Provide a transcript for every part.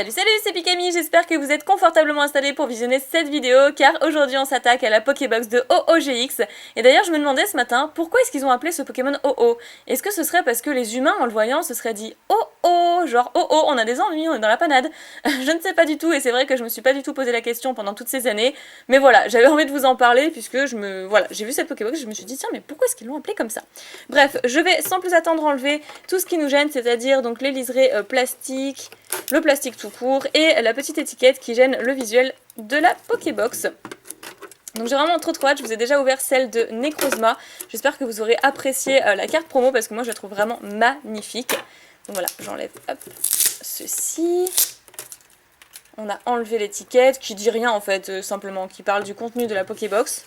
Salut c'est Pikami, j'espère que vous êtes confortablement installés pour visionner cette vidéo car aujourd'hui on s'attaque à la Pokébox de OOGX. Et d'ailleurs je me demandais ce matin pourquoi est-ce qu'ils ont appelé ce Pokémon OO. Est-ce que ce serait parce que les humains en le voyant se seraient dit oh oh, genre oh oh on a des ennuis, on est dans la panade. Je ne sais pas du tout et c'est vrai que je me suis pas du tout posé la question pendant toutes ces années. Mais voilà, j'avais envie de vous en parler puisque j'ai vu cette Pokébox et je me suis dit tiens mais pourquoi est-ce qu'ils l'ont appelée comme ça. Bref, je vais sans plus attendre enlever tout ce qui nous gêne, c'est-à-dire donc les liserés plastiques, le plastique tout court et la petite étiquette qui gêne le visuel de la Pokébox. Donc j'ai vraiment trop hâte, je vous ai déjà ouvert celle de Necrozma. J'espère que vous aurez apprécié la carte promo parce que moi je la trouve vraiment magnifique. Donc voilà, j'enlève ceci. On a enlevé l'étiquette qui dit rien en fait, simplement qui parle du contenu de la Pokébox.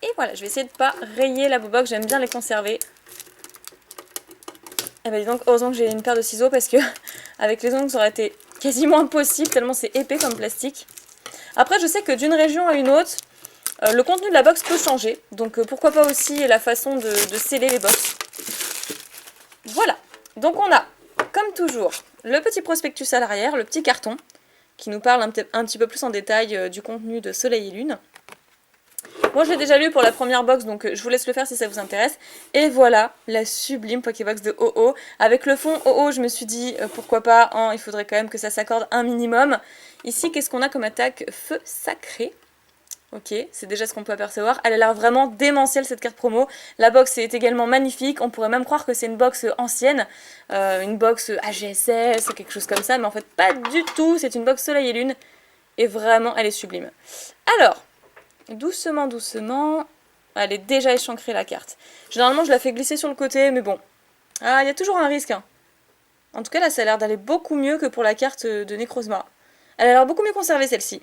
Et voilà, je vais essayer de pas rayer la bobox, j'aime bien les conserver. Et bah dis donc, heureusement que j'ai une paire de ciseaux parce que avec les ongles ça aurait été quasiment impossible tellement c'est épais comme plastique. Après je sais que d'une région à une autre, le contenu de la box peut changer. Donc pourquoi pas aussi la façon de sceller les box. Voilà, donc on a comme toujours le petit prospectus à l'arrière, le petit carton qui nous parle un petit peu plus en détail du contenu de Soleil et Lune. Moi je l'ai déjà lu pour la première box donc je vous laisse le faire si ça vous intéresse. Et voilà la sublime Pokébox de OO. Avec le fond OO je me suis dit pourquoi pas, hein, il faudrait quand même que ça s'accorde un minimum. Ici qu'est-ce qu'on a comme attaque? Feu sacré. Ok, c'est déjà ce qu'on peut apercevoir. Elle a l'air vraiment démentielle cette carte promo. La box est également magnifique. On pourrait même croire que c'est une box ancienne. Une box AGSS, quelque chose comme ça. Mais en fait pas du tout. C'est une box Soleil et Lune. Et vraiment elle est sublime. Alors... doucement, doucement. Elle est déjà échancrée la carte. Généralement, je la fais glisser sur le côté, mais bon. Ah, il y a toujours un risque. Hein. En tout cas, là, ça a l'air d'aller beaucoup mieux que pour la carte de Necrozma. Elle a l'air beaucoup mieux conservée, celle-ci.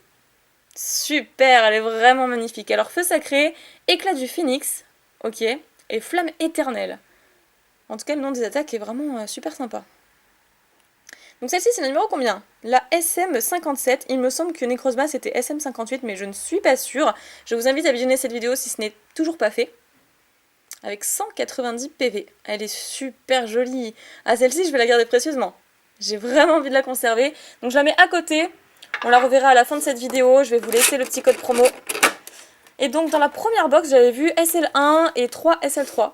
Super, elle est vraiment magnifique. Alors, feu sacré, éclat du phénix, ok, et flamme éternelle. En tout cas, le nom des attaques est vraiment super sympa. Donc celle-ci, c'est le numéro combien? La SM57, il me semble que Necrozma c'était SM58, mais je ne suis pas sûre. Je vous invite à visionner cette vidéo si ce n'est toujours pas fait. Avec 190 PV. Elle est super jolie. Ah, celle-ci, je vais la garder précieusement. J'ai vraiment envie de la conserver. Donc je la mets à côté. On la reverra à la fin de cette vidéo. Je vais vous laisser le petit code promo. Et donc dans la première box, j'avais vu SL1 et 3 SL3.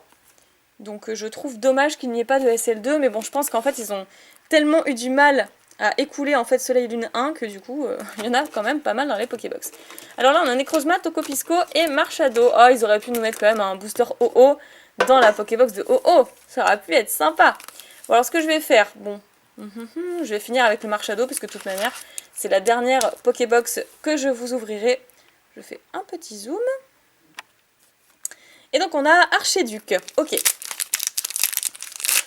Donc je trouve dommage qu'il n'y ait pas de SL2, mais bon, je pense qu'en fait, ils ont tellement eu du mal à écouler en fait Soleil Lune 1 que du coup, il y en a quand même pas mal dans les Pokébox. Alors là, on a Necrozma, Tokopisco et Marshado. Oh, ils auraient pu nous mettre quand même un booster OO dans la Pokébox de OO. Ça aurait pu être sympa. Bon, alors ce que je vais faire, bon, je vais finir avec le Marshado, puisque de toute manière, c'est la dernière Pokébox que je vous ouvrirai. Je fais un petit zoom. Et donc on a Archéduc. Ok.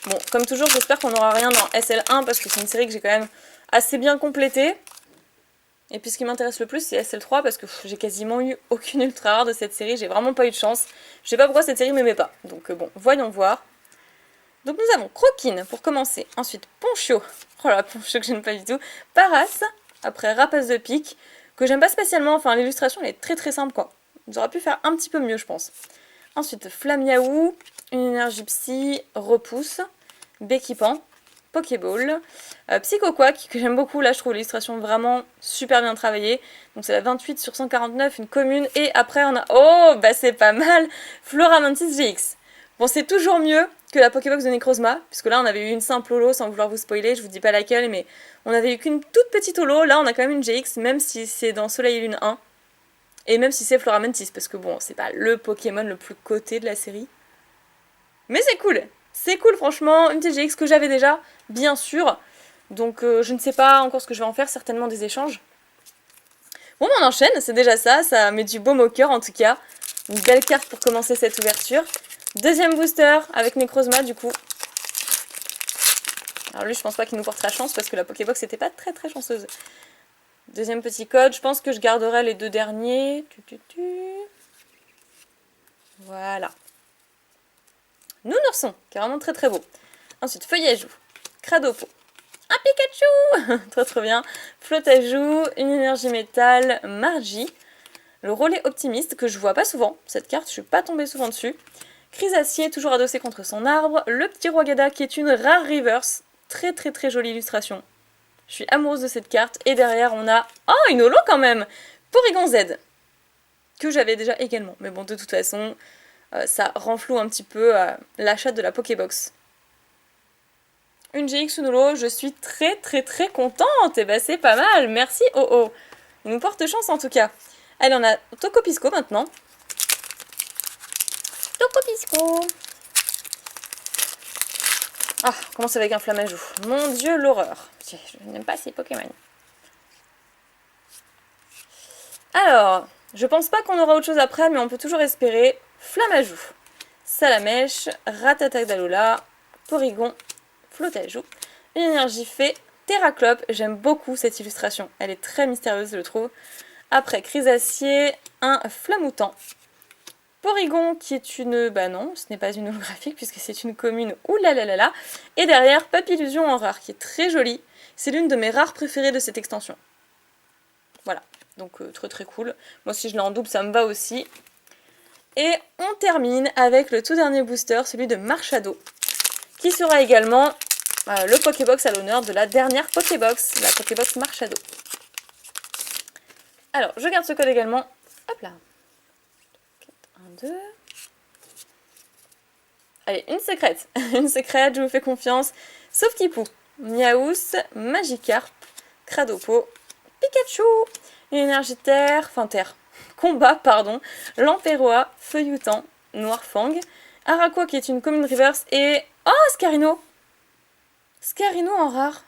Bon, comme toujours, j'espère qu'on n'aura rien dans SL1 parce que c'est une série que j'ai quand même assez bien complétée. Et puis ce qui m'intéresse le plus, c'est SL3 parce que j'ai quasiment eu aucune ultra rare de cette série. J'ai vraiment pas eu de chance. Je sais pas pourquoi cette série m'aimait pas. Donc bon, voyons voir. Donc nous avons Croquine pour commencer. Ensuite Ponchio. Oh là, Ponchio que j'aime pas du tout. Paras. Après Rapace de pique. Que j'aime pas spécialement. Enfin, l'illustration elle est très très simple quoi. Ils auraient pu faire un petit peu mieux, je pense. Ensuite Flamiaou. Une énergie psy. Repousse. Béquipan, Pokéball, Psychoquack, que j'aime beaucoup, là je trouve l'illustration vraiment super bien travaillée, donc c'est la 28 sur 149, une commune, et après on a, oh bah c'est pas mal, Floramantis GX. Bon c'est toujours mieux que la Pokébox de Necrozma, puisque là on avait eu une simple holo, sans vouloir vous spoiler, je vous dis pas laquelle, mais on avait eu qu'une toute petite holo, là on a quand même une GX, même si c'est dans Soleil et Lune 1, et même si c'est Floramantis, parce que bon, c'est pas le Pokémon le plus coté de la série, mais c'est cool. C'est cool franchement, une TGX que j'avais déjà, bien sûr. Donc je ne sais pas encore ce que je vais en faire, certainement des échanges. Bon, on enchaîne, c'est déjà ça, ça met du baume au cœur en tout cas. Une belle carte pour commencer cette ouverture. Deuxième booster avec Necrozma du coup. Alors lui je pense pas qu'il nous portera chance parce que la Pokébox n'était pas très très chanceuse. Deuxième petit code, je pense que je garderai les deux derniers. Voilà. Nounourson, qui est vraiment très très beau. Ensuite, Feuillajou, Cradopo, un Pikachu trop trop bien. Flotajou, une énergie métal, Margie. Le relais optimiste, que je vois pas souvent, cette carte, je suis pas tombée souvent dessus. Chrysacier, toujours adossé contre son arbre. Le petit Roi Gada, qui est une rare reverse. Très très très jolie illustration. Je suis amoureuse de cette carte. Et derrière, on a... Oh, une holo quand même! Porygon Z. Que j'avais déjà également. Mais bon, de toute façon, ça renfloue un petit peu l'achat de la Pokébox. Une GX une holo, je suis très contente. Et bah c'est pas mal, merci Oh. Il nous porte chance en tout cas. Allez, on a Tokopisco maintenant. Tokopisco. Ah, on commence avec un Flammajou. Mon dieu, l'horreur. Je n'aime pas ces Pokémon. Alors, je pense pas qu'on aura autre chose après, mais on peut toujours espérer. Flammajou, Salamèche, Rattata d'Alola, Porygon, Flotajou, une énergie fée, Terraclope. J'aime beaucoup cette illustration, elle est très mystérieuse, je trouve. Après, Crisacier, un Flamoutant. Porygon qui est une... Bah non, ce n'est pas une holographique puisque c'est une commune. Oulalalala. Et derrière, Papillusion en rare qui est très jolie. C'est l'une de mes rares préférées de cette extension. Voilà, donc très cool. Moi si je l'ai en double, ça me va aussi. Et on termine avec le tout dernier booster, celui de Marshado, qui sera également le Pokébox à l'honneur de la dernière Pokébox, la Pokébox Marshado. Alors, je garde ce code également. Hop là. 4, 1, 2. Allez, une secrète. Une secrète, je vous fais confiance. Sauf Kipou, Miaous, Magikarp, Cradopo, Pikachu, une énergie terre, enfin terre, combat, pardon, Lamperoa, Feuilloutant, Noirfang, Araquois qui est une commune reverse et... Oh, Scarino! Scarino en rare.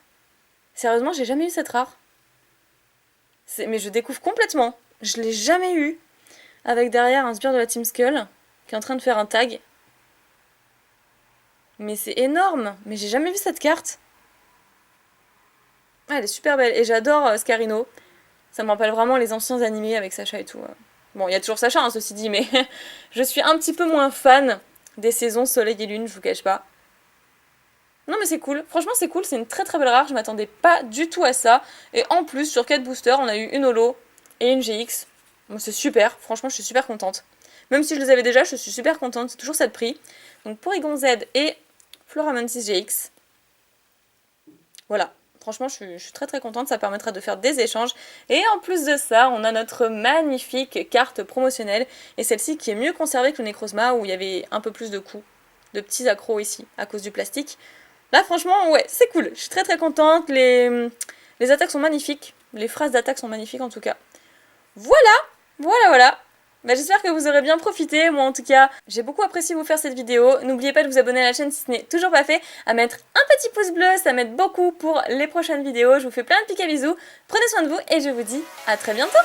Sérieusement, j'ai jamais eu cette rare. Mais je découvre complètement. Je l'ai jamais eu. Avec derrière un sbire de la Team Skull qui est en train de faire un tag. Mais c'est énorme. Mais j'ai jamais vu cette carte. Ah, elle est super belle. Et j'adore Scarino. Ça me rappelle vraiment les anciens animés avec Sacha et tout. Bon, il y a toujours Sacha, hein, ceci dit, mais je suis un petit peu moins fan des saisons Soleil et Lune, je vous cache pas. Non mais c'est cool, franchement c'est cool, c'est une très belle rare, je m'attendais pas du tout à ça. Et en plus, sur 4 boosters, on a eu une holo et une GX. Bon, c'est super, franchement je suis super contente. Même si je les avais déjà, je suis super contente, c'est toujours ça de prix. Donc Porygon Z et Floramantis GX. Voilà. Franchement, je suis très contente, ça permettra de faire des échanges. Et en plus de ça, on a notre magnifique carte promotionnelle. Et celle-ci qui est mieux conservée que le Necrozma, où il y avait un peu plus de coups, de petits accros ici, à cause du plastique. Là, franchement, ouais, c'est cool. Je suis très contente. Les attaques sont magnifiques. Les phrases d'attaque sont magnifiques, en tout cas. Voilà. Bah, j'espère que vous aurez bien profité. Moi, en tout cas, j'ai beaucoup apprécié vous faire cette vidéo. N'oubliez pas de vous abonner à la chaîne si ce n'est toujours pas fait, à mettre un petit pouce bleu, ça m'aide beaucoup pour les prochaines vidéos. Je vous fais plein de pics à bisous. Prenez soin de vous et je vous dis à très bientôt.